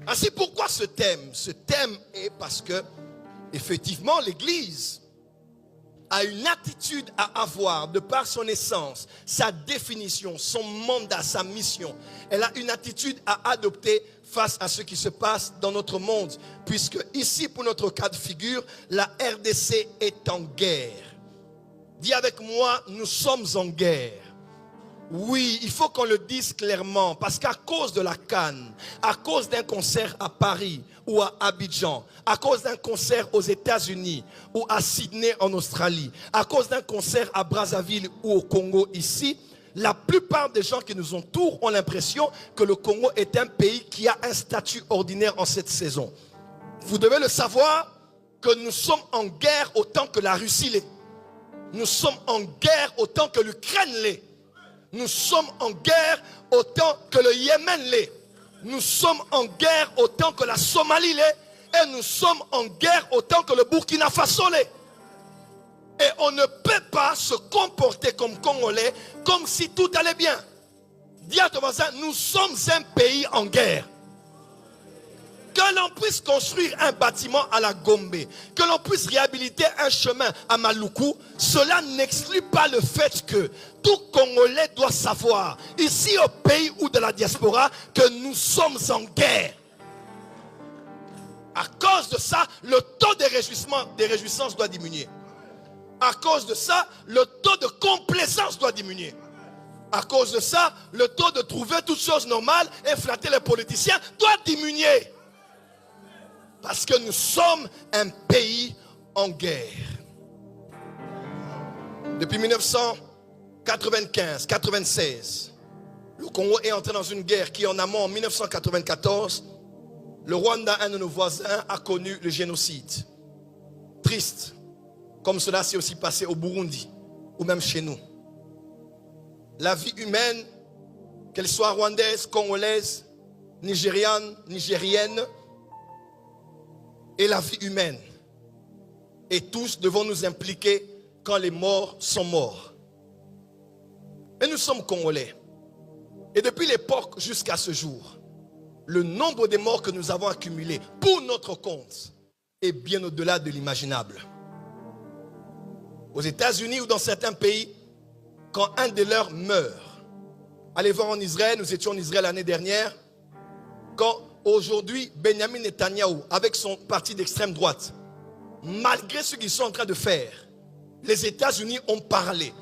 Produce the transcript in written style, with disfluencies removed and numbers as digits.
Ainsi, pourquoi ce thème? Ce thème est parce que, effectivement, l'Église a une attitude à avoir de par son essence, sa définition, son mandat, sa mission. Elle a une attitude à adopter face à ce qui se passe dans notre monde. Puisque ici, pour notre cas de figure, la RDC est en guerre. Dis avec moi, nous sommes en guerre. Oui, il faut qu'on le dise clairement, parce qu'à cause de la Cannes, à cause d'un concert à Paris ou à Abidjan, à cause d'un concert aux États-Unis ou à Sydney en Australie, à cause d'un concert à Brazzaville ou au Congo ici, la plupart des gens qui nous entourent ont l'impression que le Congo est un pays qui a un statut ordinaire en cette saison. Vous devez le savoir que nous sommes en guerre autant que la Russie l'est. Nous sommes en guerre autant que l'Ukraine l'est. Nous sommes en guerre autant que le Yémen l'est. Nous sommes en guerre autant que la Somalie l'est. Et nous sommes en guerre autant que le Burkina Faso l'est. Et on ne peut pas se comporter comme Congolais comme si tout allait bien. Dis à ton voisin, nous sommes un pays en guerre. Que l'on puisse construire un bâtiment à la Gombe, que l'on puisse réhabiliter un chemin à Maluku, cela n'exclut pas le fait que tout Congolais doit savoir, ici au pays ou de la diaspora, que nous sommes en guerre. À cause de ça, le taux de réjouissance doit diminuer. À cause de ça, le taux de complaisance doit diminuer. À cause de ça, le taux de trouver toutes choses normales et flatter les politiciens doit diminuer. Parce que nous sommes un pays en guerre. Depuis 1995-96, le Congo est entré dans une guerre qui, en amont, en 1994, le Rwanda, un de nos voisins, a connu le génocide. Triste, comme cela s'est aussi passé au Burundi, ou même chez nous. La vie humaine, qu'elle soit rwandaise, congolaise, nigérienne, et la vie humaine. Et tous devons nous impliquer quand les morts sont morts. Et nous sommes Congolais. Et depuis l'époque jusqu'à ce jour, le nombre de morts que nous avons accumulés pour notre compte est bien au-delà de l'imaginable. Aux États-Unis ou dans certains pays, quand un de leurs meurt, allez voir en Israël, nous étions en Israël l'année dernière, quand aujourd'hui, Benjamin Netanyahou, avec son parti d'extrême droite, malgré ce qu'ils sont en train de faire, les États-Unis ont parlé.